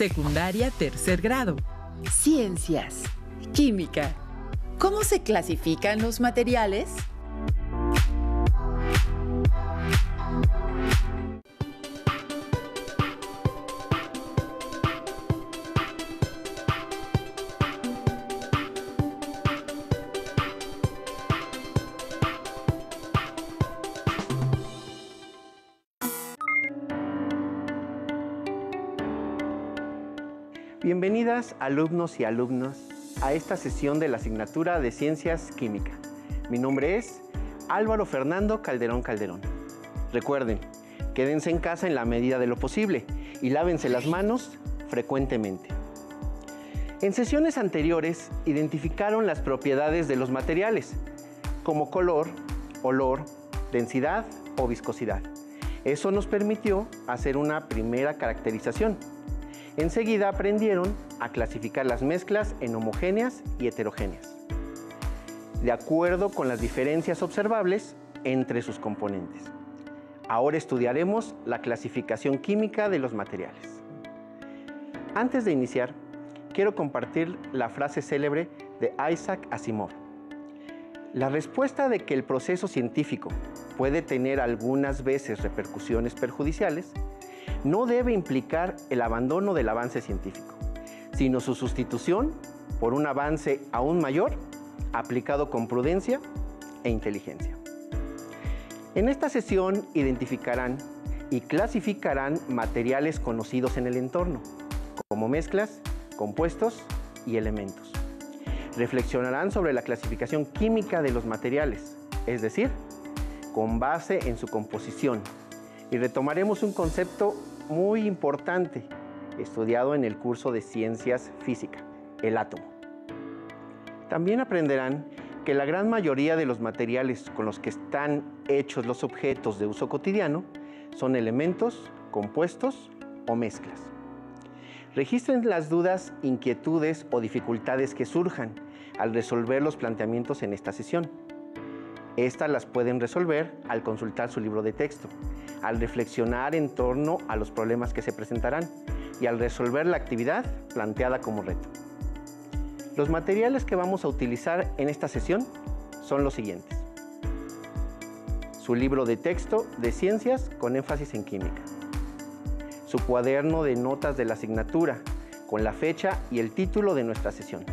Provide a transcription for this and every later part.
Secundaria tercer grado. Ciencias. Química. ¿Cómo se clasifican los materiales? Bienvenidas alumnos y alumnas a esta sesión de la asignatura de Ciencias Química. Mi nombre es Álvaro Fernando Calderón Calderón. Recuerden, quédense en casa en la medida de lo posible y lávense las manos frecuentemente. En sesiones anteriores identificaron las propiedades de los materiales, como color, olor, densidad o viscosidad. Eso nos permitió hacer una primera caracterización. Enseguida aprendieron a clasificar las mezclas en homogéneas y heterogéneas, de acuerdo con las diferencias observables entre sus componentes. Ahora estudiaremos la clasificación química de los materiales. Antes de iniciar, quiero compartir la frase célebre de Isaac Asimov. La respuesta de que el proceso científico puede tener algunas veces repercusiones perjudiciales no debe implicar el abandono del avance científico, sino su sustitución por un avance aún mayor, aplicado con prudencia e inteligencia. En esta sesión identificarán y clasificarán materiales conocidos en el entorno, como mezclas, compuestos y elementos. Reflexionarán sobre la clasificación química de los materiales, es decir, con base en su composición, y retomaremos un concepto muy importante estudiado en el curso de Ciencias Física, el átomo. También aprenderán que la gran mayoría de los materiales con los que están hechos los objetos de uso cotidiano son elementos, compuestos o mezclas. Registren las dudas, inquietudes o dificultades que surjan al resolver los planteamientos en esta sesión. Estas las pueden resolver al consultar su libro de texto, al reflexionar en torno a los problemas que se presentarán y al resolver la actividad planteada como reto. Los materiales que vamos a utilizar en esta sesión son los siguientes: su libro de texto de ciencias con énfasis en química, su cuaderno de notas de la asignatura con la fecha y el título de nuestra sesión,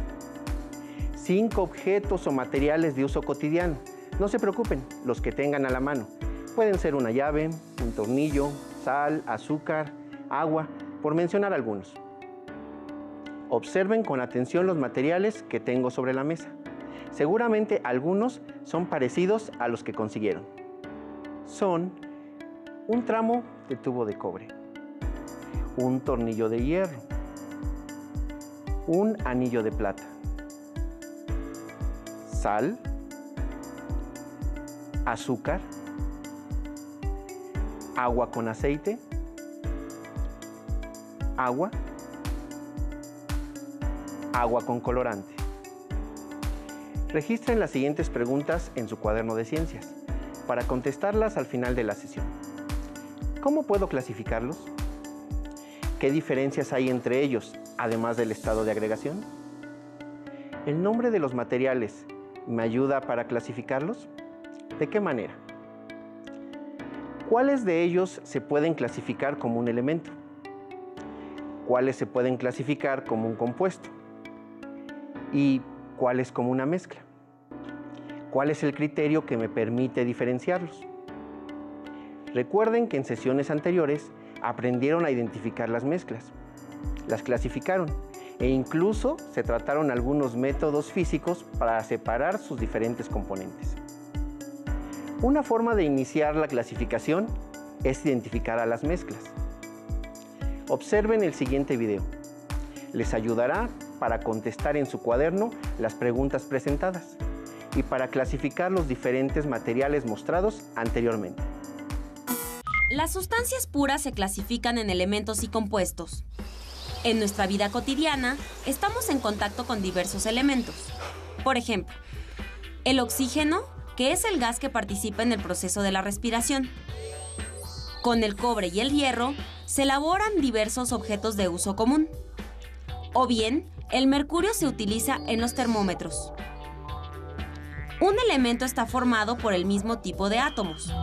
5 objetos o materiales de uso cotidiano. No se preocupen, los que tengan a la mano. Pueden ser una llave, un tornillo, sal, azúcar, agua, por mencionar algunos. Observen con atención los materiales que tengo sobre la mesa. Seguramente algunos son parecidos a los que consiguieron. Son un tramo de tubo de cobre, un tornillo de hierro, un anillo de plata, sal, azúcar, agua con aceite, agua con colorante. Registren las siguientes preguntas en su cuaderno de ciencias para contestarlas al final de la sesión. ¿Cómo puedo clasificarlos? ¿Qué diferencias hay entre ellos, además del estado de agregación? ¿El nombre de los materiales me ayuda para clasificarlos? ¿De qué manera? ¿Cuáles de ellos se pueden clasificar como un elemento? ¿Cuáles se pueden clasificar como un compuesto? ¿Y cuáles como una mezcla? ¿Cuál es el criterio que me permite diferenciarlos? Recuerden que en sesiones anteriores aprendieron a identificar las mezclas, las clasificaron e incluso se trataron algunos métodos físicos para separar sus diferentes componentes. Una forma de iniciar la clasificación es identificar a las mezclas. Observen el siguiente video. Les ayudará para contestar en su cuaderno las preguntas presentadas y para clasificar los diferentes materiales mostrados anteriormente. Las sustancias puras se clasifican en elementos y compuestos. En nuestra vida cotidiana, estamos en contacto con diversos elementos. Por ejemplo, el oxígeno, que es el gas que participa en el proceso de la respiración. Con el cobre y el hierro, se elaboran diversos objetos de uso común. O bien, el mercurio se utiliza en los termómetros. Un elemento está formado por el mismo tipo de átomos.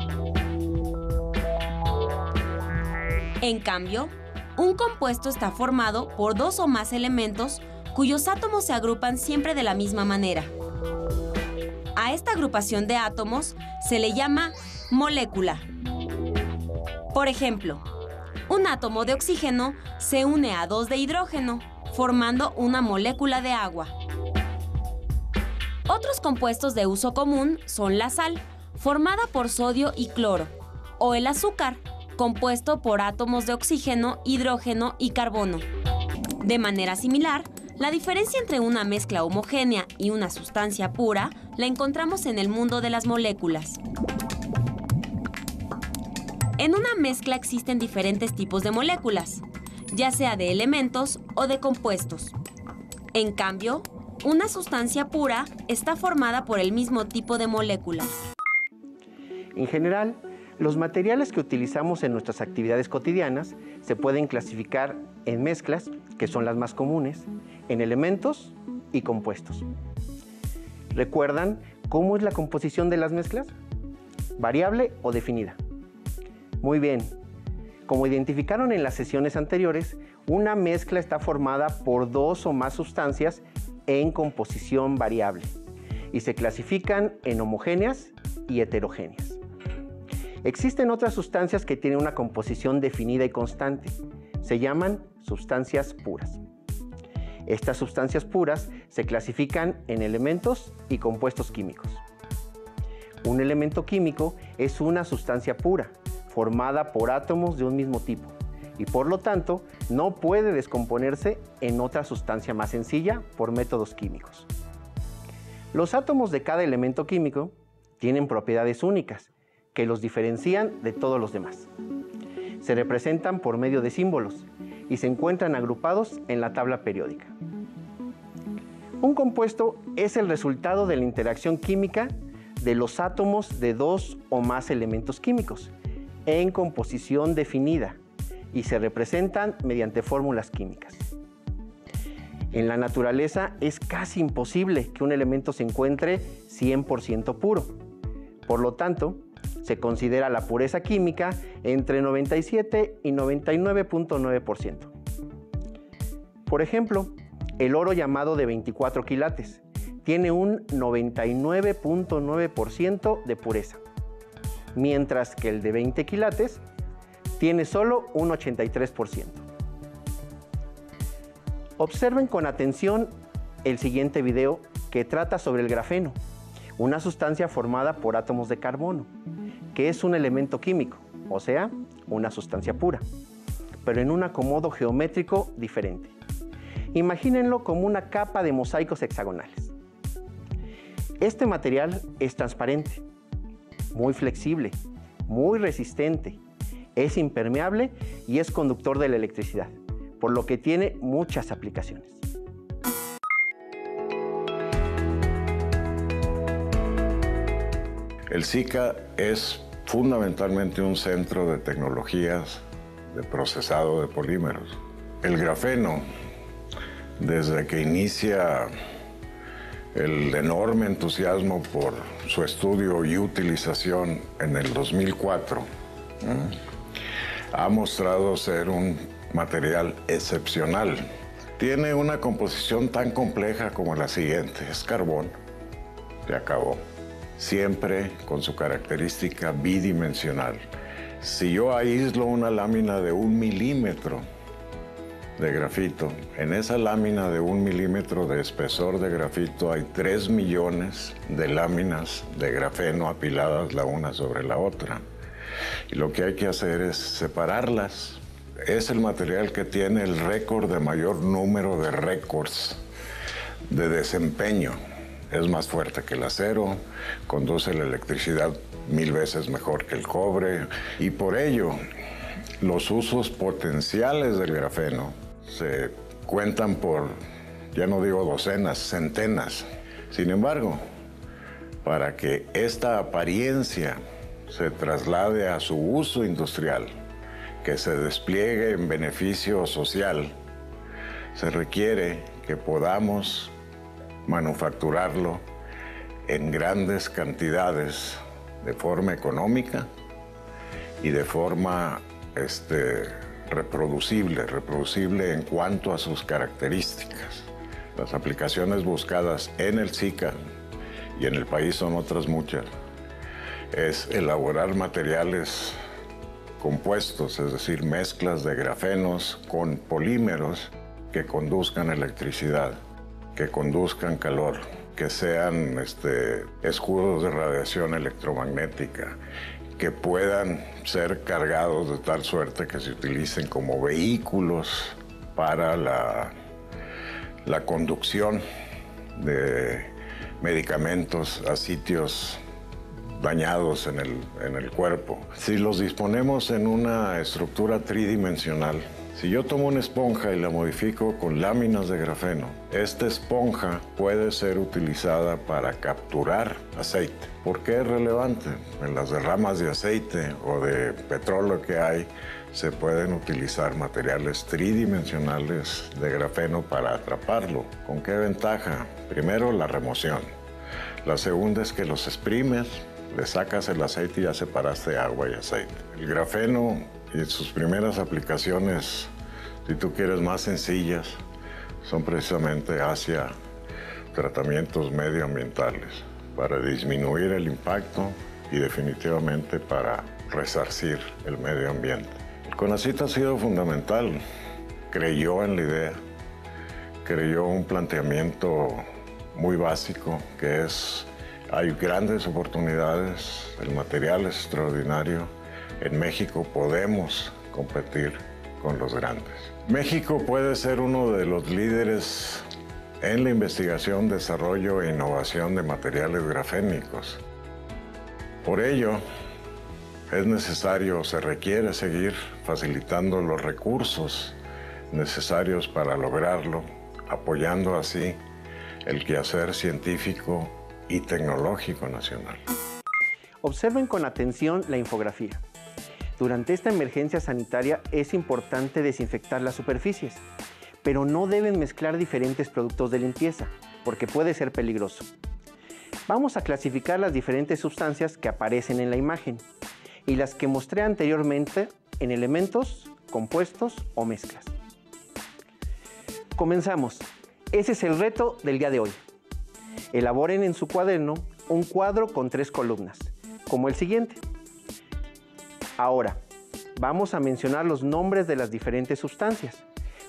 En cambio, un compuesto está formado por dos o más elementos cuyos átomos se agrupan siempre de la misma manera. A esta agrupación de átomos se le llama molécula. Por ejemplo, un átomo de oxígeno se une a dos de hidrógeno, formando una molécula de agua. Otros compuestos de uso común son la sal, formada por sodio y cloro, o el azúcar, compuesto por átomos de oxígeno, hidrógeno y carbono. De manera similar, la diferencia entre una mezcla homogénea y una sustancia pura la encontramos en el mundo de las moléculas. En una mezcla existen diferentes tipos de moléculas, ya sea de elementos o de compuestos. En cambio, una sustancia pura está formada por el mismo tipo de moléculas. En general, los materiales que utilizamos en nuestras actividades cotidianas se pueden clasificar en mezclas, que son las más comunes, en elementos y compuestos. ¿Recuerdan cómo es la composición de las mezclas? ¿Variable o definida? Muy bien. Como identificaron en las sesiones anteriores, una mezcla está formada por dos o más sustancias en composición variable y se clasifican en homogéneas y heterogéneas. Existen otras sustancias que tienen una composición definida y constante. Se llaman sustancias puras. Estas sustancias puras se clasifican en elementos y compuestos químicos. Un elemento químico es una sustancia pura, formada por átomos de un mismo tipo, y por lo tanto no puede descomponerse en otra sustancia más sencilla por métodos químicos. Los átomos de cada elemento químico tienen propiedades únicas que los diferencian de todos los demás. Se representan por medio de símbolos y se encuentran agrupados en la tabla periódica. Un compuesto es el resultado de la interacción química de los átomos de dos o más elementos químicos en composición definida y se representan mediante fórmulas químicas. En la naturaleza es casi imposible que un elemento se encuentre 100% puro. Por lo tanto, se considera la pureza química entre 97 y 99.9%. Por ejemplo, el oro llamado de 24 quilates tiene un 99.9% de pureza, mientras que el de 20 quilates tiene solo un 83%. Observen con atención el siguiente video que trata sobre el grafeno, una sustancia formada por átomos de carbono, que es un elemento químico, o sea, una sustancia pura, pero en un acomodo geométrico diferente. Imagínenlo como una capa de mosaicos hexagonales. Este material es transparente, muy flexible, muy resistente, es impermeable y es conductor de la electricidad, por lo que tiene muchas aplicaciones. El SICA es fundamentalmente un centro de tecnologías de procesado de polímeros. El grafeno, desde que inicia el enorme entusiasmo por su estudio y utilización en el 2004, ha mostrado ser un material excepcional. Tiene una composición tan compleja como la siguiente: es carbón, se acabó, siempre con su característica bidimensional. Si yo aíslo una lámina de 1 milímetro de grafito, en esa lámina de 1 milímetro de espesor de grafito hay 3 millones de láminas de grafeno apiladas la una sobre la otra. Y lo que hay que hacer es separarlas. Es el material que tiene el récord de mayor número de récords de desempeño. Es más fuerte que el acero, conduce la electricidad 1000 veces mejor que el cobre, y por ello los usos potenciales del grafeno se cuentan por, ya no digo docenas, centenas. Sin embargo, para que esta apariencia se traslade a su uso industrial, que se despliegue en beneficio social, se requiere que podamos manufacturarlo en grandes cantidades de forma económica y de forma reproducible en cuanto a sus características. Las aplicaciones buscadas en el SICA y en el país son otras muchas. Es elaborar materiales compuestos, es decir, mezclas de grafenos con polímeros que conduzcan electricidad, que conduzcan calor, que sean escudos de radiación electromagnética, que puedan ser cargados de tal suerte que se utilicen como vehículos para la conducción de medicamentos a sitios dañados en el cuerpo. Si los disponemos en una estructura tridimensional, si yo tomo una esponja y la modifico con láminas de grafeno, esta esponja puede ser utilizada para capturar aceite. ¿Por qué es relevante? En las derramas de aceite o de petróleo que hay, se pueden utilizar materiales tridimensionales de grafeno para atraparlo. ¿Con qué ventaja? Primero, la remoción. La segunda es que los exprimes, le sacas el aceite y ya separaste agua y aceite. El grafeno y sus primeras aplicaciones, si tú quieres más sencillas, son precisamente hacia tratamientos medioambientales, para disminuir el impacto y definitivamente para resarcir el medio ambiente. El CONACYT ha sido fundamental, creyó en la idea, creyó un planteamiento muy básico que es: hay grandes oportunidades, el material es extraordinario, en México podemos competir con los grandes. México puede ser uno de los líderes en la investigación, desarrollo e innovación de materiales grafénicos. Por ello, es necesario, se requiere seguir facilitando los recursos necesarios para lograrlo, apoyando así el quehacer científico y tecnológico nacional. Observen con atención la infografía. Durante esta emergencia sanitaria es importante desinfectar las superficies, pero no deben mezclar diferentes productos de limpieza, porque puede ser peligroso. Vamos a clasificar las diferentes sustancias que aparecen en la imagen y las que mostré anteriormente en elementos, compuestos o mezclas. Comenzamos. Ese es el reto del día de hoy. Elaboren en su cuaderno un cuadro con 3 columnas, como el siguiente. Ahora, vamos a mencionar los nombres de las diferentes sustancias.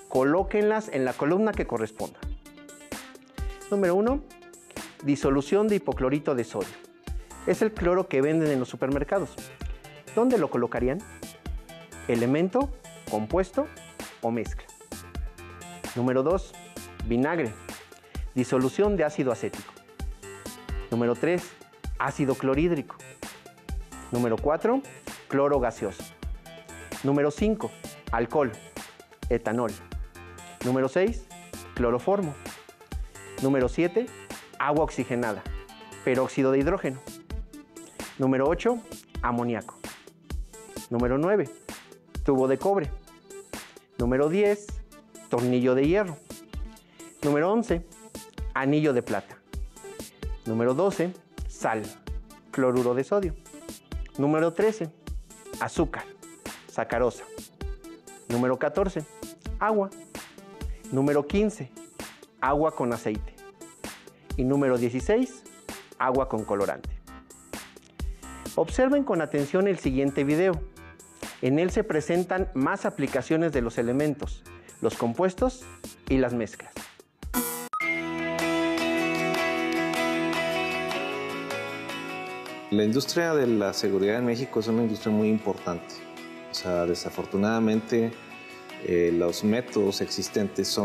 Colóquenlas en la columna que corresponda. Número 1. Disolución de hipoclorito de sodio. Es el cloro que venden en los supermercados. ¿Dónde lo colocarían? Elemento, compuesto o mezcla. Número 2. Vinagre. Disolución de ácido acético. Número 3. Ácido clorhídrico. Número 4. Cloro gaseoso. Número 5. Alcohol. Etanol. Número 6. Cloroformo. Número 7. Agua oxigenada. Peróxido de hidrógeno. Número 8. Amoníaco. Número 9. Tubo de cobre. Número 10. Tornillo de hierro. Número 11. Anillo de plata. Número 12. Sal. Cloruro de sodio. Número 13. Azúcar. Sacarosa. Número 14. Agua. Número 15. Agua con aceite. Y número 16. Agua con colorante. Observen con atención el siguiente video. En él se presentan más aplicaciones de los elementos, los compuestos y las mezclas. La industria de la seguridad en México es una industria muy importante. O sea, desafortunadamente, los métodos existentes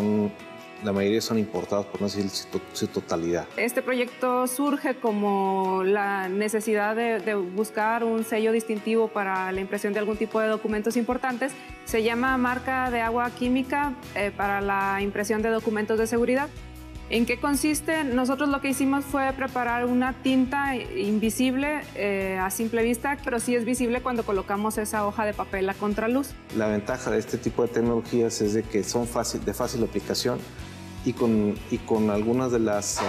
la mayoría son importados, por no decir su totalidad. Este proyecto surge como la necesidad de buscar un sello distintivo para la impresión de algún tipo de documentos importantes. Se llama Marca de Agua Química para la impresión de documentos de seguridad. ¿En qué consiste? Nosotros lo que hicimos fue preparar una tinta invisible a simple vista, pero sí es visible cuando colocamos esa hoja de papel a contraluz. La ventaja de este tipo de tecnologías es de que son de fácil aplicación y con algunas de las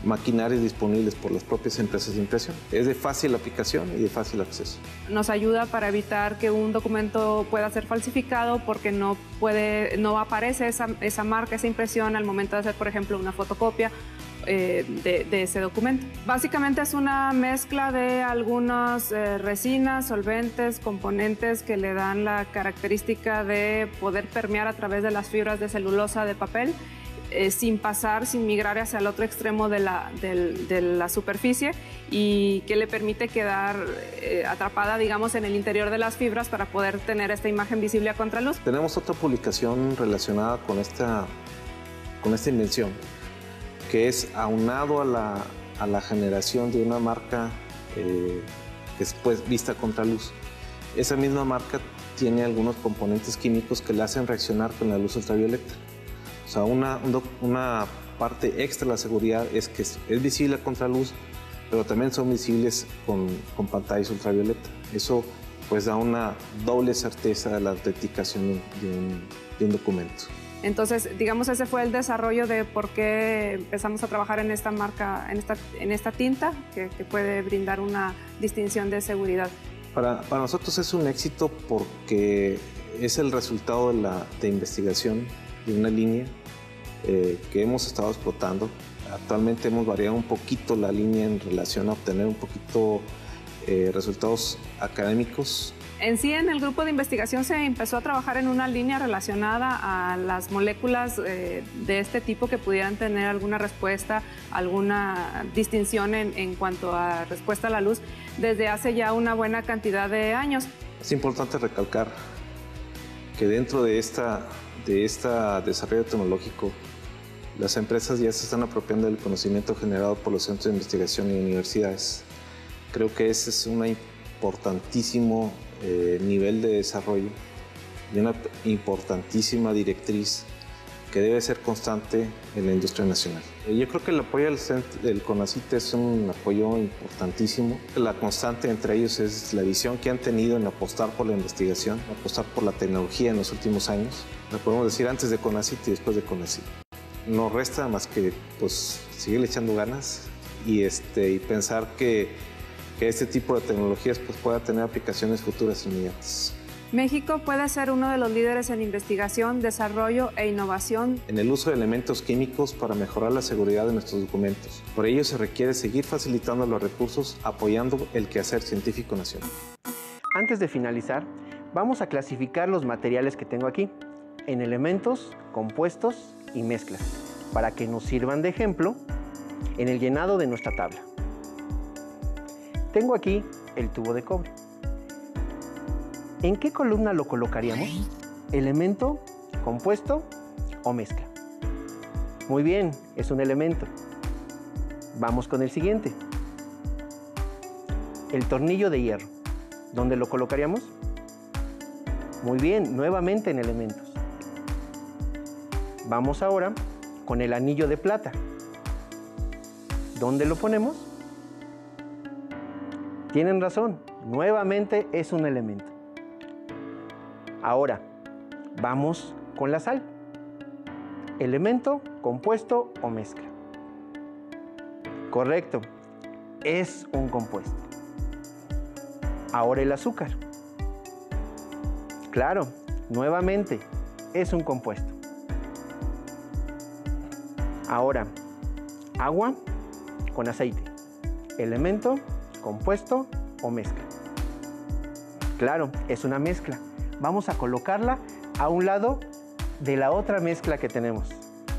maquinarias disponibles por las propias empresas de impresión. Es de fácil aplicación y de fácil acceso. Nos ayuda para evitar que un documento pueda ser falsificado porque no aparece esa marca, esa impresión al momento de hacer, por ejemplo, una fotocopia de ese documento. Básicamente es una mezcla de algunas resinas, solventes, componentes que le dan la característica de poder permear a través de las fibras de celulosa de papel sin migrar hacia el otro extremo de la superficie, y que le permite quedar atrapada, digamos, en el interior de las fibras para poder tener esta imagen visible a contraluz. Tenemos otra publicación relacionada con esta invención, que es aunado a la generación de una marca que es pues vista a contraluz. Esa misma marca tiene algunos componentes químicos que la hacen reaccionar con la luz ultravioleta. O sea, una parte extra de la seguridad es que es visible a contraluz, pero también son visibles con pantallas ultravioleta. Eso pues da una doble certeza de la autenticación de un documento. Entonces, digamos, ese fue el desarrollo de por qué empezamos a trabajar en esta marca, en esta tinta, que puede brindar una distinción de seguridad. Para nosotros es un éxito porque es el resultado de investigación de una línea que hemos estado explotando. Actualmente hemos variado un poquito la línea en relación a obtener un poquito resultados académicos. En sí, en el grupo de investigación se empezó a trabajar en una línea relacionada a las moléculas de este tipo que pudieran tener alguna respuesta, alguna distinción en cuanto a respuesta a la luz desde hace ya una buena cantidad de años. Es importante recalcar que dentro de este desarrollo tecnológico, las empresas ya se están apropiando del conocimiento generado por los centros de investigación y universidades. Creo que ese es un importantísimo nivel de desarrollo y una importantísima directriz que debe ser constante en la industria nacional. Yo creo que el apoyo del CONACYT es un apoyo importantísimo. La constante entre ellos es la visión que han tenido en apostar por la investigación, apostar por la tecnología en los últimos años. Lo podemos decir antes de CONACYT y después de CONACYT. No resta más que pues, seguirle echando ganas y pensar que este tipo de tecnologías pues, pueda tener aplicaciones futuras inmediatas. México puede ser uno de los líderes en investigación, desarrollo e innovación en el uso de elementos químicos para mejorar la seguridad de nuestros documentos. Por ello se requiere seguir facilitando los recursos, apoyando el quehacer científico nacional. Antes de finalizar, vamos a clasificar los materiales que tengo aquí en elementos, compuestos y mezclas, para que nos sirvan de ejemplo en el llenado de nuestra tabla. Tengo aquí el tubo de cobre. ¿En qué columna lo colocaríamos? ¿Elemento, compuesto o mezcla? Muy bien, es un elemento. Vamos con el siguiente. El tornillo de hierro. ¿Dónde lo colocaríamos? Muy bien, nuevamente en elementos. Vamos ahora con el anillo de plata. ¿Dónde lo ponemos? Tienen razón, nuevamente es un elemento. Ahora, vamos con la sal. Elemento, compuesto o mezcla. Correcto, es un compuesto. Ahora el azúcar. Claro, nuevamente es un compuesto. Ahora, agua con aceite. Elemento, compuesto o mezcla. Claro, es una mezcla. Vamos a colocarla a un lado de la otra mezcla que tenemos.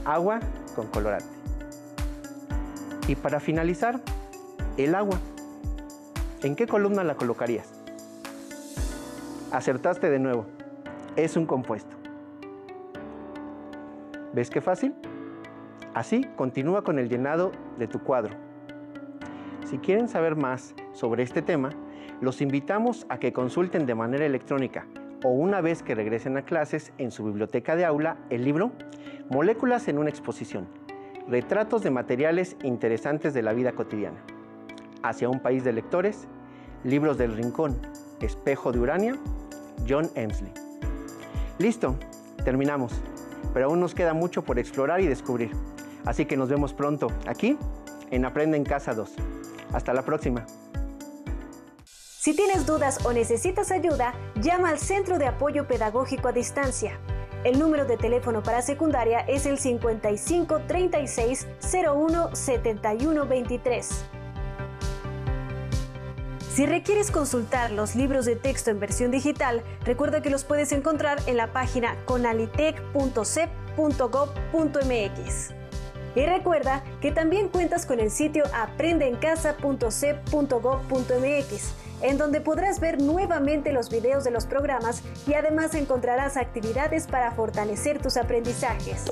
Agua con colorante. Y para finalizar, el agua. ¿En qué columna la colocarías? Acertaste de nuevo. Es un compuesto. ¿Ves qué fácil? Así, continúa con el llenado de tu cuadro. Si quieren saber más sobre este tema, los invitamos a que consulten de manera electrónica o una vez que regresen a clases en su biblioteca de aula el libro Moléculas en una exposición, Retratos de materiales interesantes de la vida cotidiana. Hacia un país de lectores, Libros del Rincón, Espejo de Urania, John Emsley. Listo, terminamos, pero aún nos queda mucho por explorar y descubrir. Así que nos vemos pronto, aquí, en Aprende en Casa 2. Hasta la próxima. Si tienes dudas o necesitas ayuda, llama al Centro de Apoyo Pedagógico a Distancia. El número de teléfono para secundaria es el 55 36 01 71 23. Si requieres consultar los libros de texto en versión digital, recuerda que los puedes encontrar en la página conalitec.cep.gov.mx. Y recuerda que también cuentas con el sitio aprendeencasa.cep.gov.mx, en donde podrás ver nuevamente los videos de los programas y además encontrarás actividades para fortalecer tus aprendizajes.